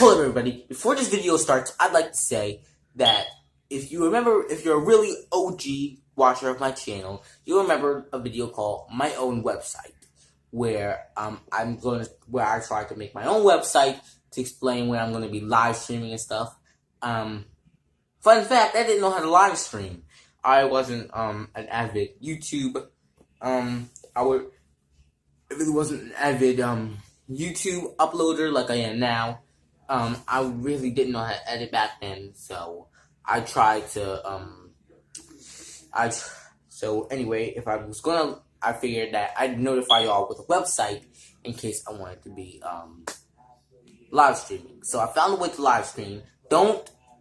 Hello everybody, before this video starts, I'd like to say that if you're a really OG watcher of my channel, you'll remember a video called My Own Website, where where I try to make my own website to explain when I'm going to be live streaming and stuff. Fun fact, I didn't know how to live stream. I wasn't an avid YouTube, I really wasn't an avid YouTube uploader like I am now. I really didn't know how to edit back then, so I tried to, so anyway, I figured that I'd notify y'all with a website in case I wanted to be, live streaming. So I found a way to live stream.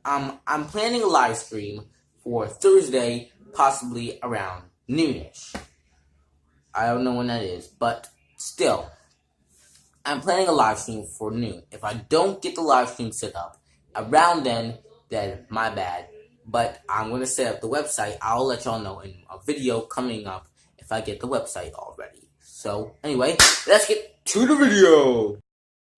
I'm planning a live stream for Thursday, possibly around noonish. I don't know when that is, but still. I'm planning a live stream for noon. If I don't get the live stream set up around then my bad. But I'm going to set up the website. I'll let y'all know in a video coming up if I get the website already. So, anyway, let's get to the video.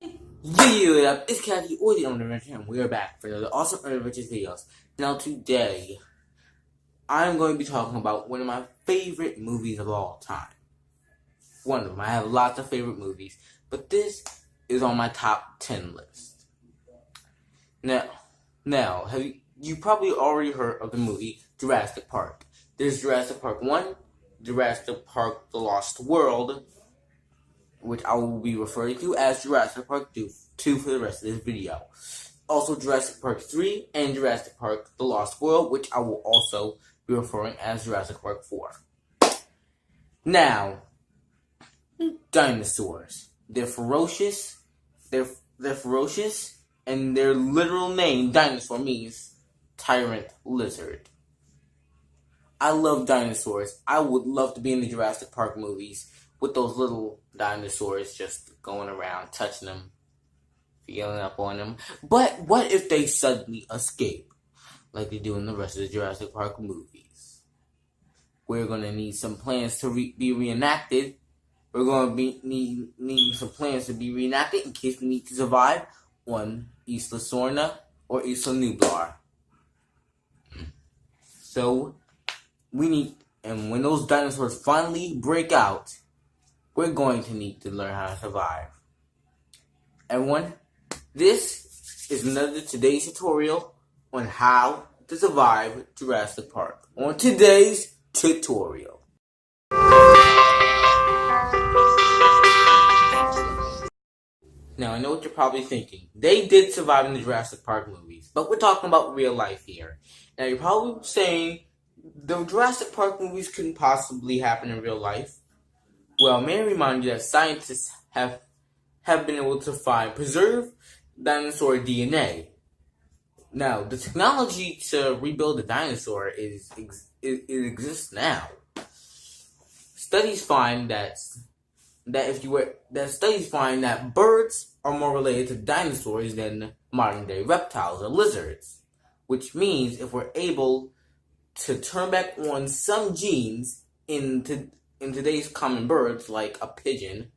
Yeah, it's Cathy or the Owner Adventure, and we are back for another awesome Owner Adventures videos. Now, today, I'm going to be talking about one of my favorite movies of all time. One of them. I have lots of favorite movies, but this is on my top 10 list. Now, have you probably already heard of the movie Jurassic Park. There's Jurassic Park 1, Jurassic Park The Lost World, which I will be referring to as Jurassic Park 2 for the rest of this video. Also Jurassic Park 3 and Jurassic Park The Lost World, which I will also be referring as Jurassic Park 4. Now, dinosaurs. They're ferocious. They're ferocious, and their literal name, dinosaur, means tyrant lizard. I love dinosaurs. I would love to be in the Jurassic Park movies with those little dinosaurs just going around, touching them, feeling up on them. But what if they suddenly escape, like they do in the rest of the Jurassic Park movies? We're gonna need some plans to be reenacted. We're going to need some plans to be reenacted in case we need to survive on Isla Sorna or Isla Nublar. So, and when those dinosaurs finally break out, we're going to need to learn how to survive. Everyone, this is another today's tutorial on how to survive Jurassic Park. On today's tutorial. Now, I know what you're probably thinking. They did survive in the Jurassic Park movies, but we're talking about real life here. Now, you're probably saying, the Jurassic Park movies couldn't possibly happen in real life. Well, may I remind you that scientists have been able to preserve dinosaur DNA. Now, the technology to rebuild a dinosaur exists now. Studies find that birds are more related to dinosaurs than modern-day reptiles or lizards, which means if we're able to turn back on some genes in today's common birds, like a pigeon,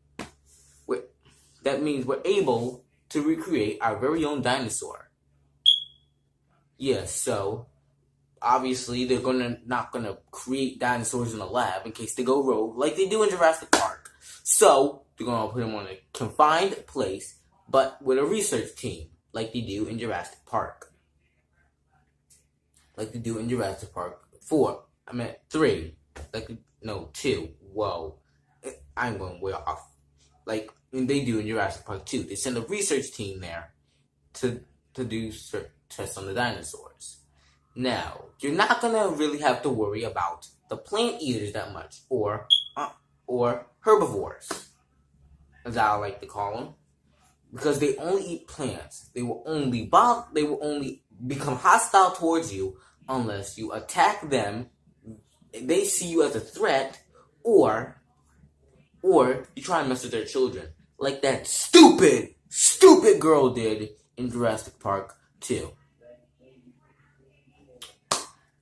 that means we're able to recreate our very own dinosaur. Yes, so obviously they're not gonna create dinosaurs in a lab in case they go rogue like they do in Jurassic Park. So, they're going to put them on a confined place, but with a research team, like they do in Jurassic Park. Like they do in Jurassic Park 4. I meant 3. 2. Whoa. I'm going way off. Like they do in Jurassic Park 2. They send a research team there to do tests on the dinosaurs. Now, you're not going to really have to worry about the plant eaters that much, or herbivores, as I like to call them, because they only eat plants. They will only become hostile towards you unless you attack them. They see you as a threat, or you try and mess with their children, like that stupid girl did in Jurassic Park 2.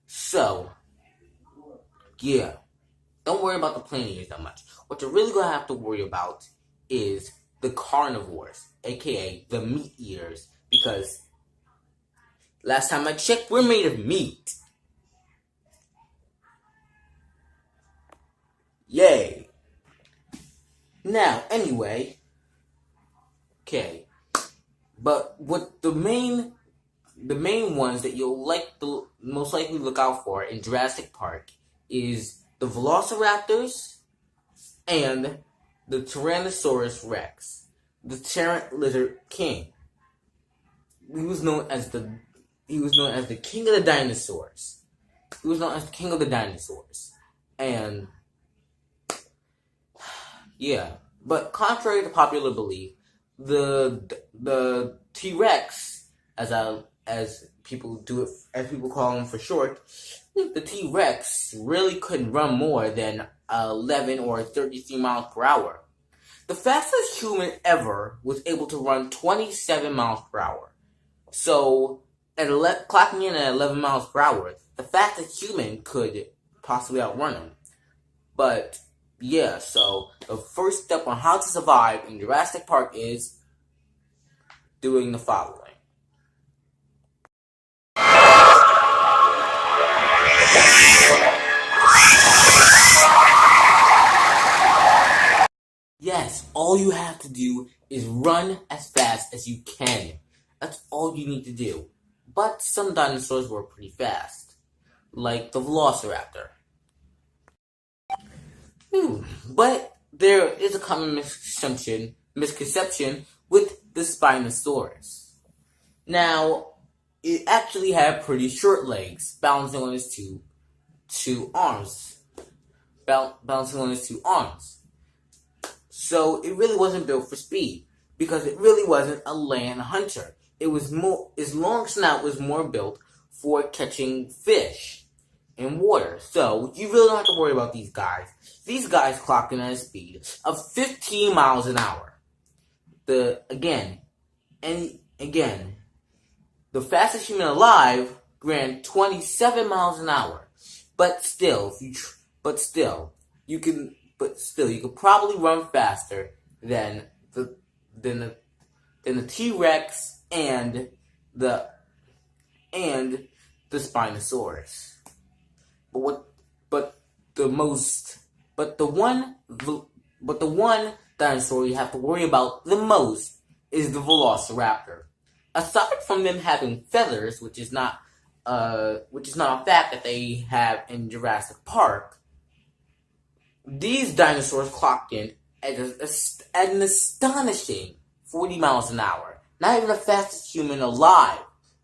So, yeah. Don't worry about the plant eaters that much. What you're really going to have to worry about is the carnivores, aka the meat eaters, because last time I checked, we're made of meat. Yay. Now, anyway, okay, but what the main ones that you'll most likely look out for in Jurassic Park is the Velociraptors and the Tyrannosaurus Rex, the Terran Lizard King. He was known as the king of the dinosaurs. And yeah, but contrary to popular belief, the T-Rex, as people call him for short, the T-Rex really couldn't run more than 11 or 33 miles per hour. The fastest human ever was able to run 27 miles per hour. So, clocking in at 11 miles per hour, the fastest human could possibly outrun him. But yeah, so the first step on how to survive in Jurassic Park is doing the following. Yes, all you have to do is run as fast as you can. That's all you need to do. But some dinosaurs were pretty fast, like the Velociraptor. But there is a common misconception with the Spinosaurus. Now, it actually had pretty short legs, balancing on its two arms. So it really wasn't built for speed, because it really wasn't a land hunter. Its long snout was more built for catching fish in water. So you really don't have to worry about these guys. These guys clocked in at a speed of 15 miles an hour. The fastest human alive ran 27 miles an hour. But still, you could probably run faster than the T-Rex and the Spinosaurus. But the one dinosaur you have to worry about the most is the Velociraptor. Aside from them having feathers, which is not a fact that they have in Jurassic Park, these dinosaurs clocked in at an astonishing 40 miles an hour. Not even the fastest human alive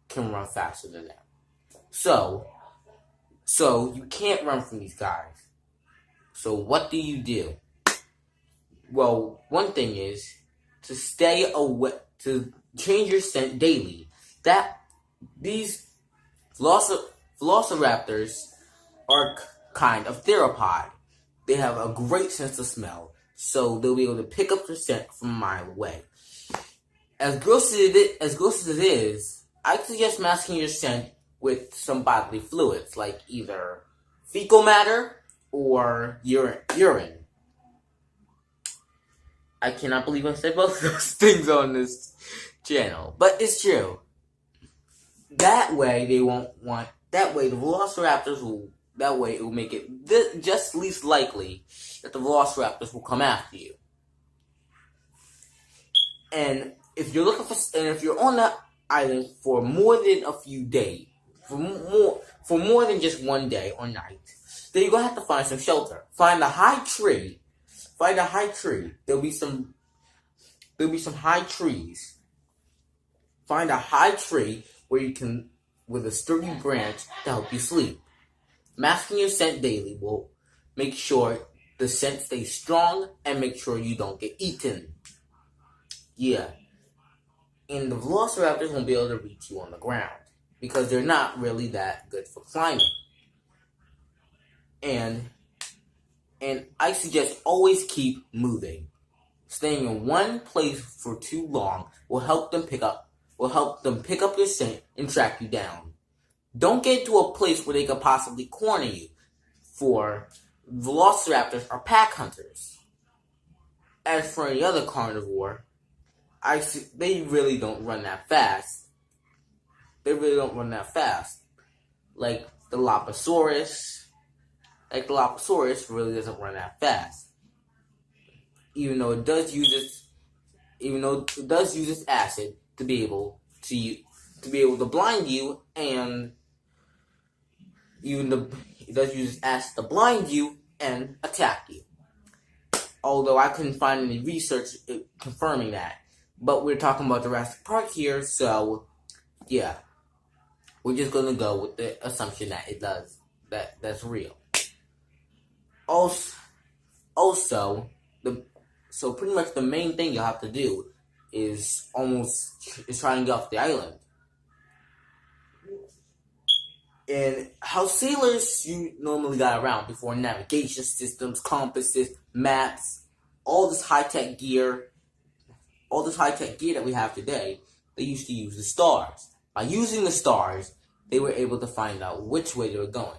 can run faster than them. So you can't run from these guys. So what do? Well, one thing is to stay away, to change your scent daily. That these Velociraptors are kind of theropod. They have a great sense of smell, so they'll be able to pick up your scent from a mile away. As gross as it is, I suggest masking your scent with some bodily fluids, like either fecal matter or urine. I cannot believe I said both of those things on this channel, but it's true. That way the Velociraptors will. That way it will make it just least likely that the Velociraptors will come after you. And if you're on that island for more than a few days, for more than just one day or night, then you're gonna have to find some shelter. Find a high tree. There'll be some high trees. Find a high tree with a sturdy branch to help you sleep. Masking your scent daily will make sure the scent stays strong and make sure you don't get eaten. Yeah. And the Velociraptors won't be able to reach you on the ground because they're not really that good for climbing. And I suggest always keep moving. Staying in one place for too long will help them pick up your scent and track you down. Don't get to a place where they could possibly corner you, for Velociraptors are pack hunters. As for any other carnivore, they really don't run that fast. They really don't run that fast. Like the Dilophosaurus. Like the Dilophosaurus really doesn't run that fast. Even though it does use its acid to be able to blind you, and it does use its acid to blind you and attack you. Although I couldn't find any research confirming that. But we're talking about Jurassic Park here, so yeah. We're just gonna go with the assumption that it does. That's real. So pretty much the main thing you have to do is try and get off the island. And how sailors you normally got around before navigation systems, compasses, maps, all this high-tech gear that we have today, they used to use the stars. By using the stars, they were able to find out which way they were going.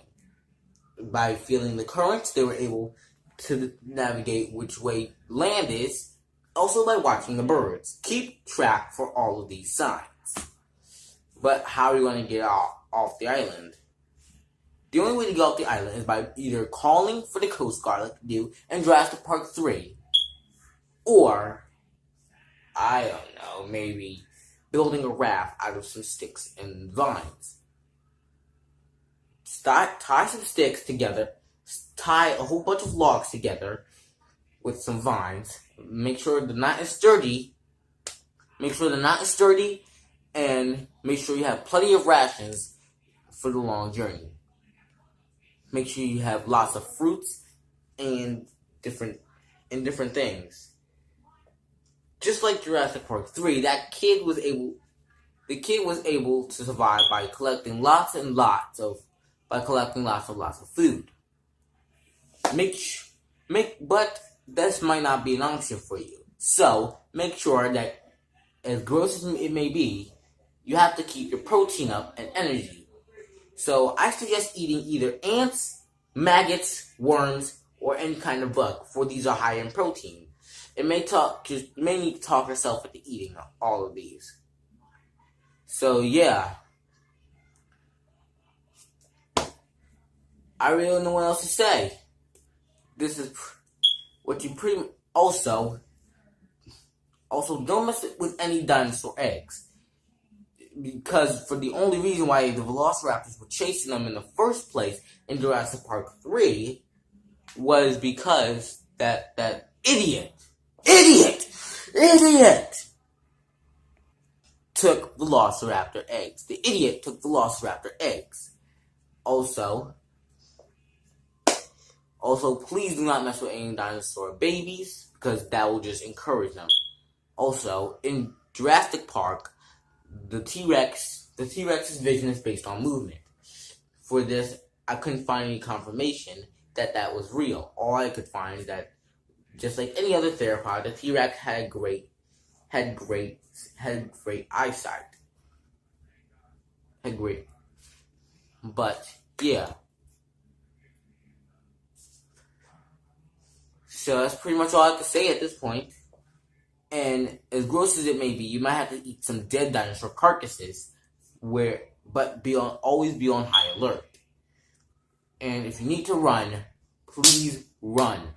By feeling the currents, they were able to navigate which way land is, also by watching the birds. Keep track for all of these signs. But how are you going to get off the island? The only way to get off the island is by either calling for the Coast Guard like they do in Jurassic Park 3, or, I don't know, maybe building a raft out of some sticks and vines. Tie some sticks together, tie a whole bunch of logs together with some vines. Make sure the knot is sturdy. And make sure you have plenty of rations for the long journey. Make sure you have lots of fruits and different things. Just like Jurassic Park 3, the kid was able to survive by collecting lots of food. But this might not be an option for you. So make sure that, as gross as it may be, you have to keep your protein up and energy. So I suggest eating either ants, maggots, worms, or any kind of bug, for these are high in protein. You may need to talk yourself into eating all of these. So yeah. I really don't know what else to say. This is what you also don't mess with any dinosaur eggs. Because for the only reason why the velociraptors were chasing them in the first place in Jurassic Park 3 was because that idiot took velociraptor eggs. The idiot took velociraptor eggs. Also, please do not mess with any dinosaur babies, because that will just encourage them. Also, in Jurassic Park, the T-Rex's vision is based on movement. For this, I couldn't find any confirmation that was real. All I could find is that, just like any other theropod, the T-Rex had great eyesight. But yeah. So that's pretty much all I can say at this point. And as gross as it may be, you might have to eat some dead dinosaur carcasses, but always be on high alert. And if you need to run, please run.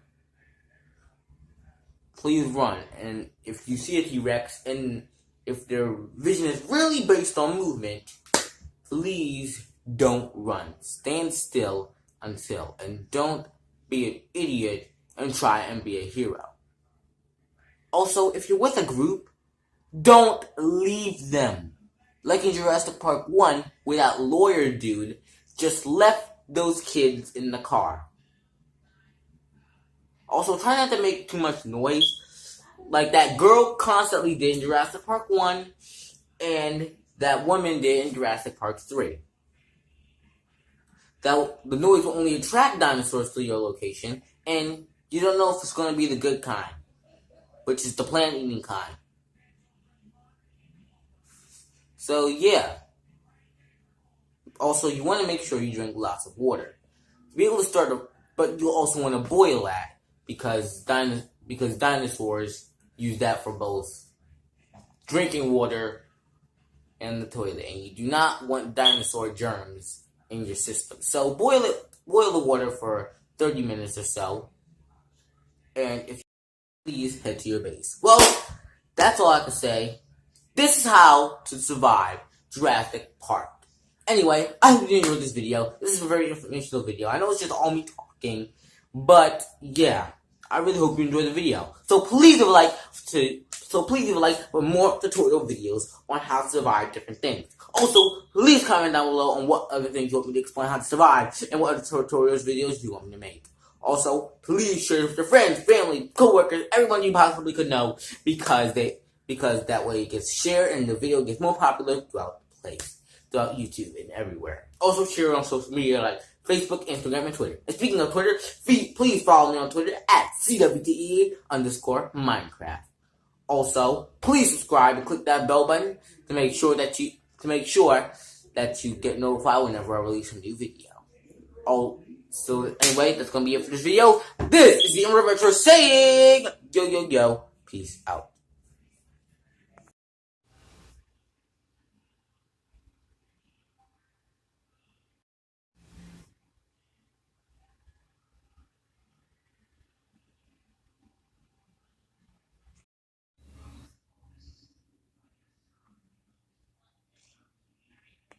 Please run. And if you see a T-Rex, and if their vision is really based on movement, please don't run. Stand still and don't be an idiot and try and be a hero. Also, if you're with a group, don't leave them. Like in Jurassic Park 1, where that lawyer dude just left those kids in the car. Also, try not to make too much noise, like that girl constantly did in Jurassic Park 1, and that woman did in Jurassic Park 3. The noise will only attract dinosaurs to your location, and you don't know if it's going to be the good kind, which is the plant-eating kind. So, yeah. Also, you want to make sure you drink lots of water. To be able to but you also want to boil that, because dinosaurs use that for both drinking water in the toilet, and you do not want dinosaur germs in your system. So boil the water for 30 minutes or so, and if you please head to your base. Well, that's all I can say. This is how to survive Jurassic Park. Anyway, I hope you enjoyed this video. This is a very informational video. I know it's just all me talking, but yeah, I really hope you enjoyed the video. So please leave a like for more tutorial videos on how to survive different things. Also, please comment down below on what other things you want me to explain how to survive and what other tutorials videos you want me to make. Also, please share with your friends, family, coworkers, everyone you possibly could know, because that way it gets shared and the video gets more popular throughout the place, throughout YouTube and everywhere. Also, share on social media like Facebook, Instagram, and Twitter. And speaking of Twitter, please follow me on Twitter at CWTE_Minecraft. Also, please subscribe and click that bell button to make sure that you get notified whenever I release a new video. Oh, so anyway, that's gonna be it for this video. This is the Retro saying yo yo yo. Peace out.